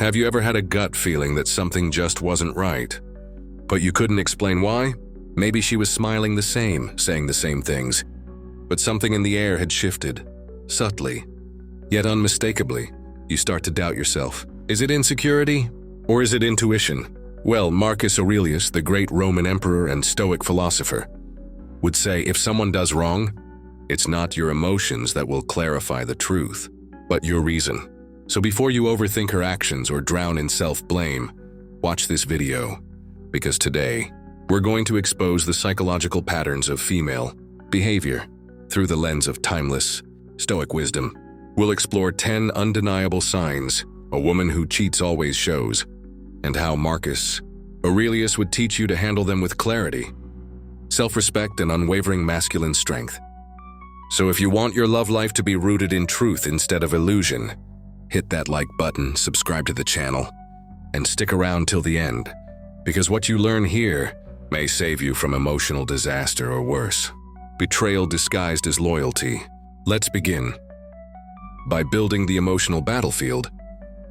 Have you ever had a gut feeling that something just wasn't right, but you couldn't explain why? Maybe she was smiling the same, saying the same things, but something in the air had shifted, subtly, yet unmistakably. You start to doubt yourself. Is it insecurity, or is it intuition? Well, Marcus Aurelius, the great Roman emperor and Stoic philosopher, would say if someone does wrong, it's not your emotions that will clarify the truth, but your reason. So before you overthink her actions or drown in self-blame, watch this video, because today, we're going to expose the psychological patterns of female behavior through the lens of timeless, Stoic wisdom. We'll explore 10 undeniable signs a woman who cheats always shows, and how Marcus Aurelius would teach you to handle them with clarity, self-respect, and unwavering masculine strength. So if you want your love life to be rooted in truth instead of illusion, hit that like button, subscribe to the channel, and stick around till the end, because what you learn here may save you from emotional disaster or worse. Betrayal disguised as loyalty. Let's begin by building the emotional battlefield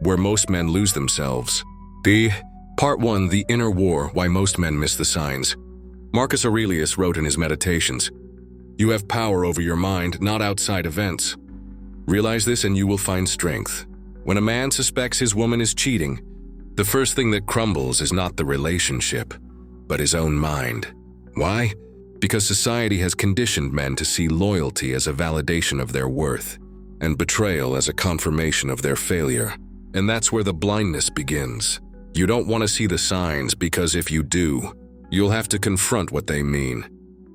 where most men lose themselves. Part 1, the inner war, why most men miss the signs. Marcus Aurelius wrote in his Meditations, "You have power over your mind, not outside events. Realize this and you will find strength." When a man suspects his woman is cheating, the first thing that crumbles is not the relationship, but his own mind. Why? Because society has conditioned men to see loyalty as a validation of their worth, and betrayal as a confirmation of their failure. And that's where the blindness begins. You don't want to see the signs, because if you do, you'll have to confront what they mean.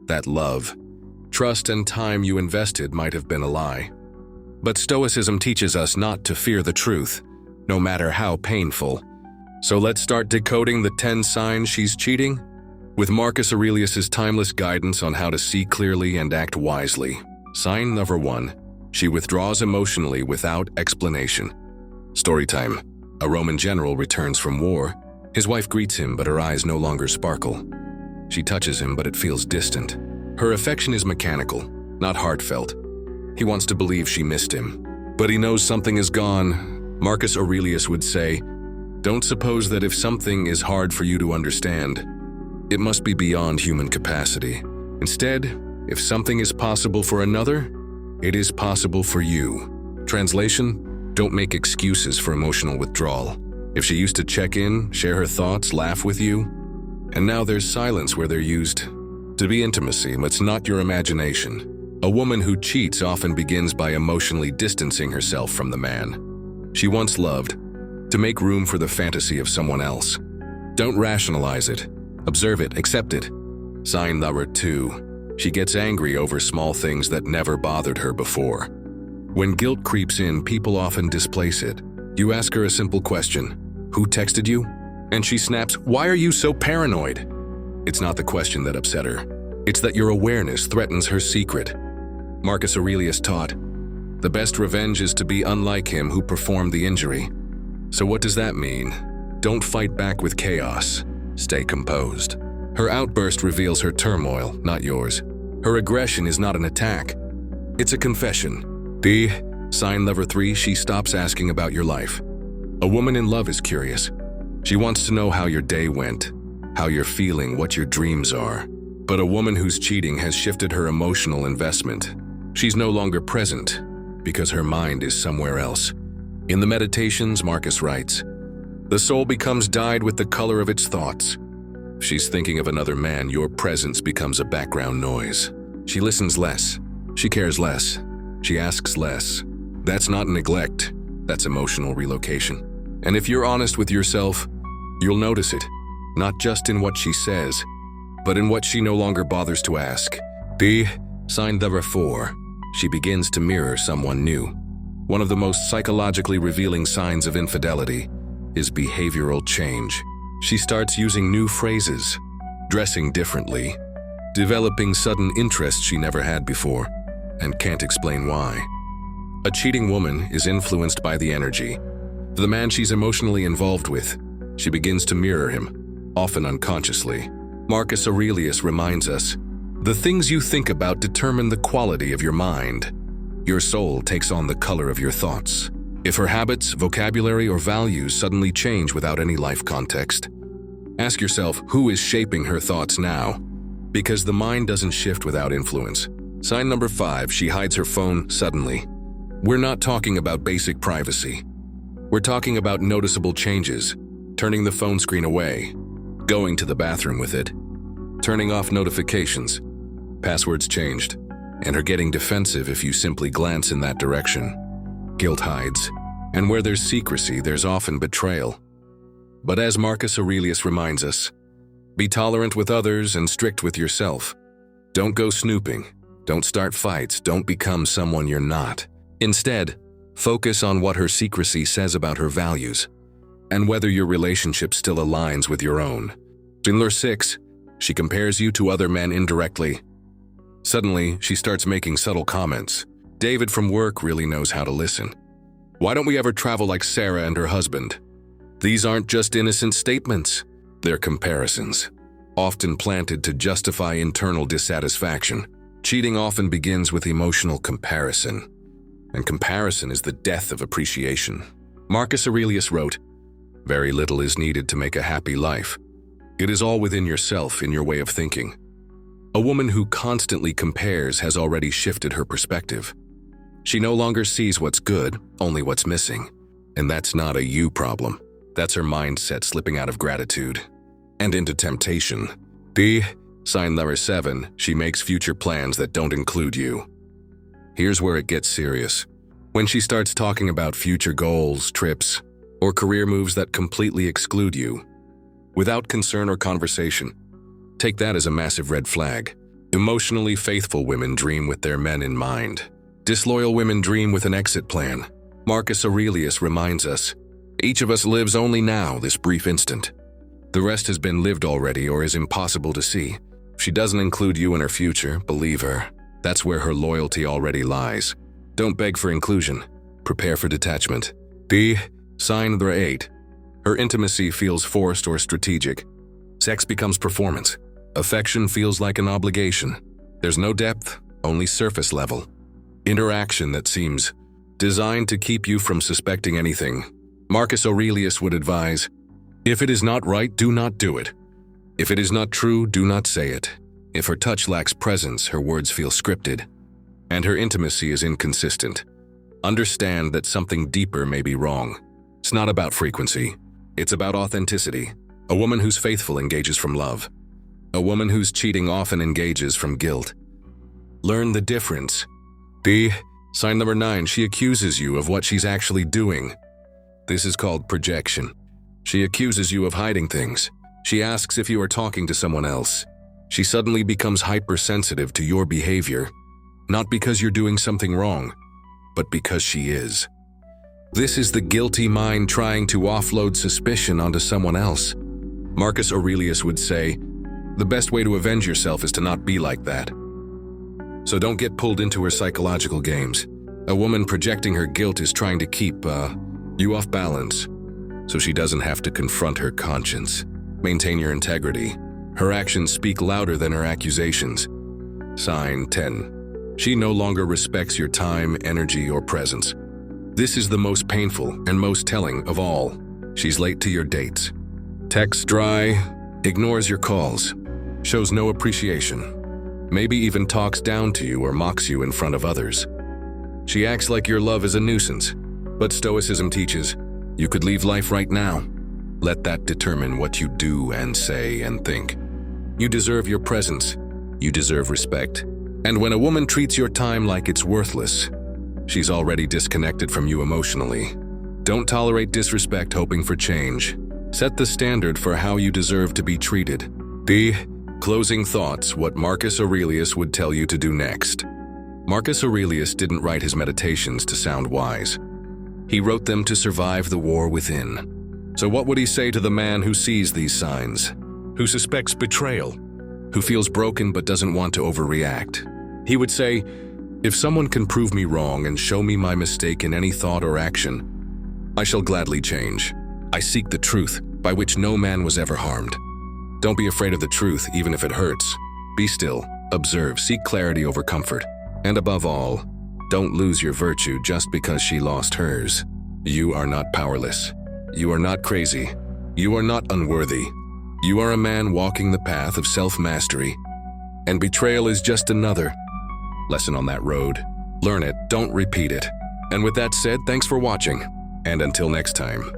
That love, trust, and time you invested might have been a lie. But Stoicism teaches us not to fear the truth, no matter how painful. So let's start decoding the 10 signs she's cheating, with Marcus Aurelius's timeless guidance on how to see clearly and act wisely. Sign number 1, she withdraws emotionally without explanation. Storytime. A Roman general returns from war. His wife greets him, but her eyes no longer sparkle. She touches him, but it feels distant. Her affection is mechanical, not heartfelt. He wants to believe she missed him, but he knows something is gone. Marcus Aurelius would say, "Don't suppose that if something is hard for you to understand, it must be beyond human capacity. Instead, if something is possible for another, it is possible for you." Translation: don't make excuses for emotional withdrawal. If she used to check in, share her thoughts, laugh with you, and now there's silence where there used to be intimacy, it's not your imagination. A woman who cheats often begins by emotionally distancing herself from the man she once loved, to make room for the fantasy of someone else. Don't rationalize it. Observe it, accept it. Sign number 2, she gets angry over small things that never bothered her before. When guilt creeps in, people often displace it. You ask her a simple question, "Who texted you?" And she snaps, "Why are you so paranoid?" It's not the question that upset her. It's that your awareness threatens her secret. Marcus Aurelius taught, "The best revenge is to be unlike him who performed the injury." So what does that mean? Don't fight back with chaos. Stay composed. Her outburst reveals her turmoil, not yours. Her aggression is not an attack. It's a confession. Sign number 3, she stops asking about your life. A woman in love is curious. She wants to know how your day went, how you're feeling, what your dreams are. But a woman who's cheating has shifted her emotional investment. She's no longer present because her mind is somewhere else. In the Meditations, Marcus writes, "The soul becomes dyed with the color of its thoughts." If she's thinking of another man, your presence becomes a background noise. She listens less. She cares less. She asks less. That's not neglect. That's emotional relocation. And if you're honest with yourself, you'll notice it, not just in what she says, but in what she no longer bothers to ask. Sign number 4, she begins to mirror someone new. One of the most psychologically revealing signs of infidelity is behavioral change. She starts using new phrases, dressing differently, developing sudden interests she never had before, and can't explain why. A cheating woman is influenced by the energy of the man she's emotionally involved with. She begins to mirror him, often unconsciously. Marcus Aurelius reminds us, "The things you think about determine the quality of your mind. Your soul takes on the color of your thoughts." If her habits, vocabulary, or values suddenly change without any life context, ask yourself who is shaping her thoughts now, because the mind doesn't shift without influence. Sign number 5, she hides her phone suddenly. We're not talking about basic privacy. We're talking about noticeable changes, turning the phone screen away, going to the bathroom with it, turning off notifications, passwords changed, and her getting defensive if you simply glance in that direction. Guilt hides, and where there's secrecy, there's often betrayal. But as Marcus Aurelius reminds us, be tolerant with others and strict with yourself. Don't go snooping, don't start fights, don't become someone you're not. Instead, focus on what her secrecy says about her values, and whether your relationship still aligns with your own. In 6, she compares you to other men indirectly. Suddenly, she starts making subtle comments. David from work really knows how to listen. Why don't we ever travel like Sarah and her husband? These aren't just innocent statements. They're comparisons, often planted to justify internal dissatisfaction. Cheating often begins with emotional comparison, and comparison is the death of appreciation. Marcus Aurelius wrote, "Very little is needed to make a happy life. It is all within yourself, in your way of thinking." A woman who constantly compares has already shifted her perspective. She no longer sees what's good, only what's missing. And that's not a you problem. That's her mindset slipping out of gratitude and into temptation. Sign number 7, she makes future plans that don't include you. Here's where it gets serious. When she starts talking about future goals, trips, or career moves that completely exclude you, without concern or conversation, take that as a massive red flag. Emotionally faithful women dream with their men in mind. Disloyal women dream with an exit plan. Marcus Aurelius reminds us, each of us lives only now, this brief instant. The rest has been lived already or is impossible to see. If she doesn't include you in her future, believe her. That's where her loyalty already lies. Don't beg for inclusion. Prepare for detachment. Sign number 8. Her intimacy feels forced or strategic. Sex becomes performance. Affection feels like an obligation. There's no depth, only surface level. Interaction that seems designed to keep you from suspecting anything. Marcus Aurelius would advise, if it is not right, do not do it. If it is not true, do not say it. If her touch lacks presence, her words feel scripted, and her intimacy is inconsistent. Understand that something deeper may be wrong. It's not about frequency. It's about authenticity. A woman who's faithful engages from love. A woman who's cheating often engages from guilt. Learn the difference. Sign number 9, she accuses you of what she's actually doing. This is called projection. She accuses you of hiding things. She asks if you are talking to someone else. She suddenly becomes hypersensitive to your behavior, not because you're doing something wrong, but because she is. This is the guilty mind trying to offload suspicion onto someone else. Marcus Aurelius would say, the best way to avenge yourself is to not be like that. So don't get pulled into her psychological games. A woman projecting her guilt is trying to keep you off balance, so she doesn't have to confront her conscience. Maintain your integrity. Her actions speak louder than her accusations. Sign 10. She no longer respects your time, energy, or presence. This is the most painful and most telling of all. She's late to your dates. Texts dry, ignores your calls, shows no appreciation. Maybe even talks down to you or mocks you in front of others. She acts like your love is a nuisance, but Stoicism teaches, you could leave life right now. Let that determine what you do and say and think. You deserve your presence. You deserve respect. And when a woman treats your time like it's worthless, she's already disconnected from you emotionally. Don't tolerate disrespect hoping for change. Set the standard for how you deserve to be treated. Closing thoughts, what Marcus Aurelius would tell you to do next. Marcus Aurelius didn't write his meditations to sound wise. He wrote them to survive the war within. So what would he say to the man who sees these signs, who suspects betrayal, who feels broken but doesn't want to overreact? He would say, if someone can prove me wrong and show me my mistake in any thought or action, I shall gladly change. I seek the truth, by which no man was ever harmed. Don't be afraid of the truth, even if it hurts. Be still, observe, seek clarity over comfort. And above all, don't lose your virtue just because she lost hers. You are not powerless. You are not crazy. You are not unworthy. You are a man walking the path of self-mastery. And betrayal is just another lesson on that road. Learn it, don't repeat it. And with that said, thanks for watching. And until next time.